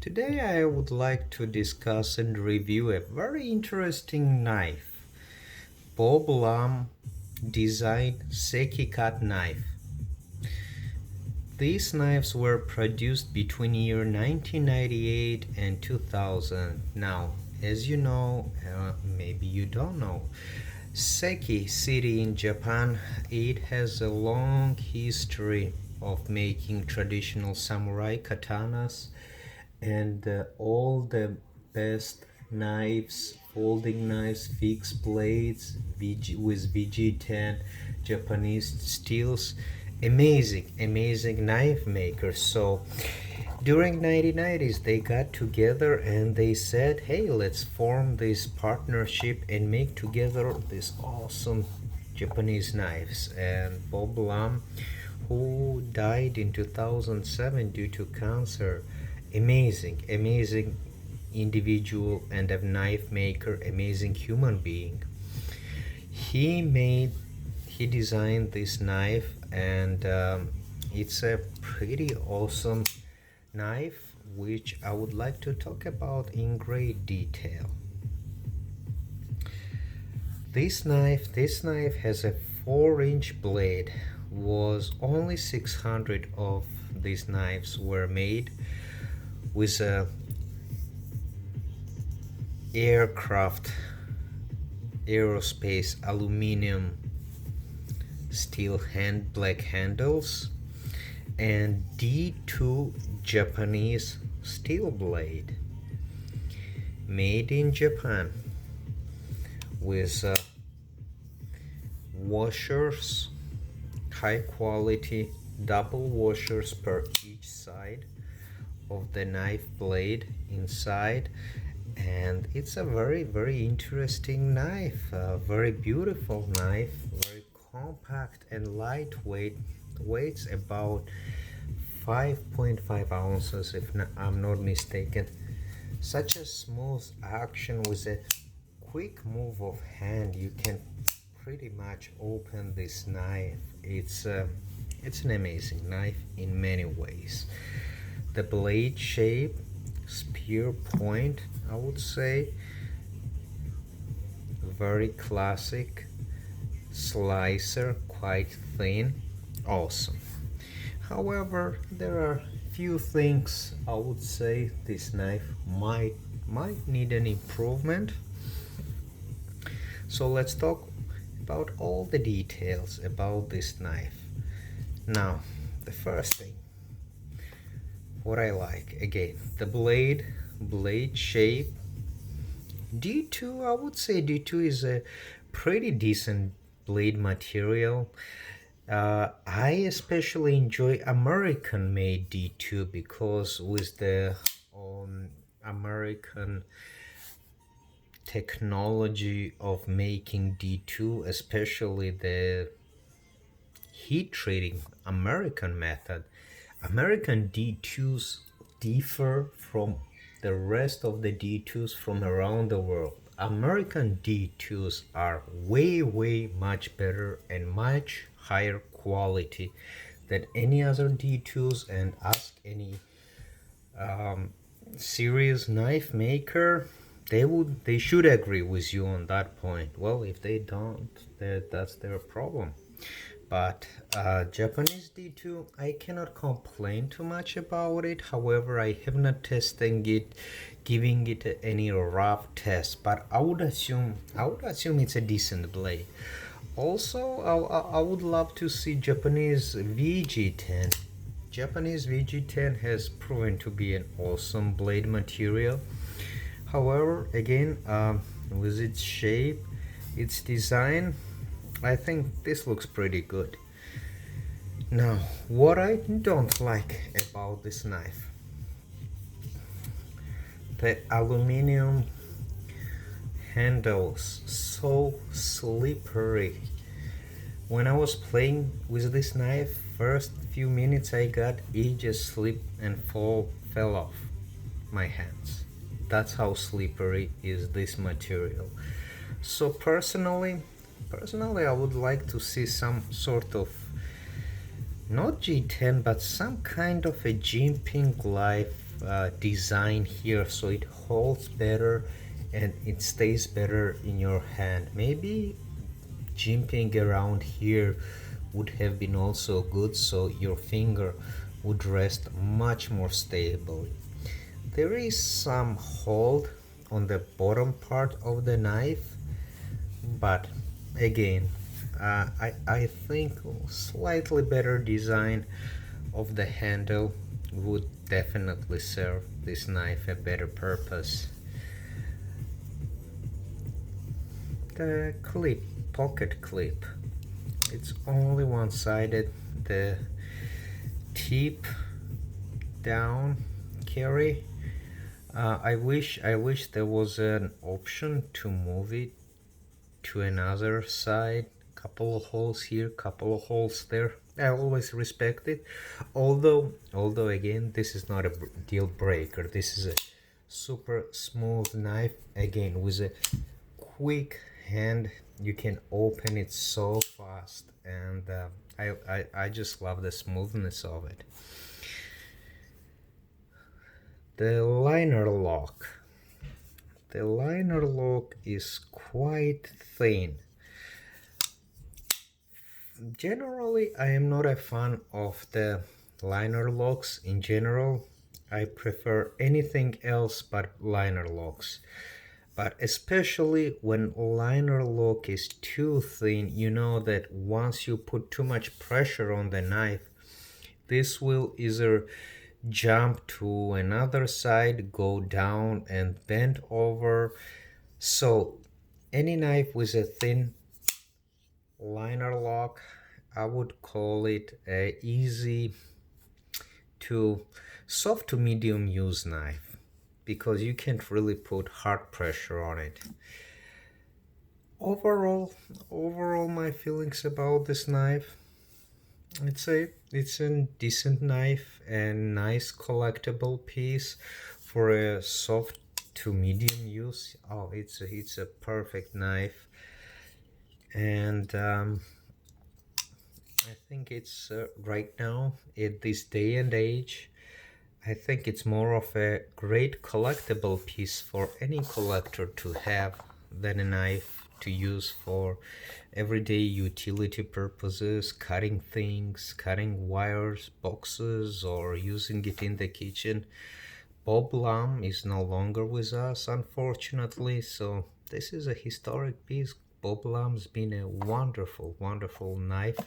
Today I would like to discuss and review a very interesting knife. Bob Lam designed Seki cut knife. These knives were produced between year 1998 and 2000. Now, as you know, maybe you don't know, Seki city in Japan, it has a long history of making traditional samurai katanas and all the best knives, folding knives, fixed blades with VG10, Japanese steels. Amazing knife makers. So during 1990s they got together and they said, hey, let's form this partnership and make together this awesome Japanese knives. And Bob Lam, who died in 2007 due to cancer, amazing individual and a knife maker, amazing human being. He designed this knife, and it's a pretty awesome knife which I would like to talk about in great detail. This knife has a 4-inch blade. Was only 600 of these knives were made with a aircraft aerospace aluminum steel black handles and D2 Japanese steel blade made in Japan with washers, high quality double washers per each side of the knife blade inside. And it's a very interesting knife, a very beautiful knife, very compact and lightweight, weighs about 5.5 ounces if I'm not mistaken. Such a smooth action with a quick move of hand, you can pretty much open this knife. It's an amazing knife in many ways. The blade shape, spear point, I would say, very classic. Slicer, quite thin, awesome. However, there are few things I would say this knife might need an improvement. So let's talk about all the details about this knife. Now, the first thing, what I like, again, the blade shape. D2, I would say D2 is a pretty decent blade material. I especially enjoy American made D2 because with the American technology of making D2, especially the heat treating American method, American D2s differ from the rest of the D2s from around the world. American D2s are way much better and much higher quality than any other D2s, and ask any serious knife maker, they should agree with you on that point. Well, if they don't, that's their problem. But Japanese D2, I cannot complain too much about it. However, I have not tested it, giving it any rough test. But I would assume it's a decent blade. Also, I would love to see Japanese VG10. Japanese VG10 has proven to be an awesome blade material. However, again, with its shape, its design, I think this looks pretty good. Now, what I don't like about this knife, the aluminum handles, so slippery. When I was playing with this knife, first few minutes I got, it just slipped and fell off my hands. That's how slippery is this material. So personally, I would like to see some sort of, not G10, but some kind of a jimping design here so it holds better and it stays better in your hand. Maybe jumping around here would have been also good, so your finger would rest much more stably. There is some hold on the bottom part of the knife, but again, I think slightly better design of the handle would definitely serve this knife a better purpose. The clip, pocket clip, it's only one-sided. The tip down carry. I wish there was an option to move it to another side. Couple of holes here, couple of holes there. I always respect it. Although again, this is not a deal breaker. This is a super smooth knife. Again, with a quick hand, you can open it so fast, and I just love the smoothness of it. The liner lock. The liner lock is quite thin. Generally, I am not a fan of the liner locks in general. I prefer anything else but liner locks. But especially when liner lock is too thin, you know that once you put too much pressure on the knife, this will either jump to another side, go down and bend over. So any knife with a thin liner lock, I would call it a easy to soft to medium use knife, because you can't really put hard pressure on it. Overall my feelings about this knife, it's a decent knife and nice collectible piece for a soft to medium use. Oh, it's a perfect knife, and I think it's right now at this day and age, I think it's more of a great collectible piece for any collector to have than a knife to use for everyday utility purposes, cutting things, cutting wires, boxes, or using it in the kitchen. Bob Lamb is no longer with us, unfortunately, so this is a historic piece. Bob Lamb's been a wonderful knife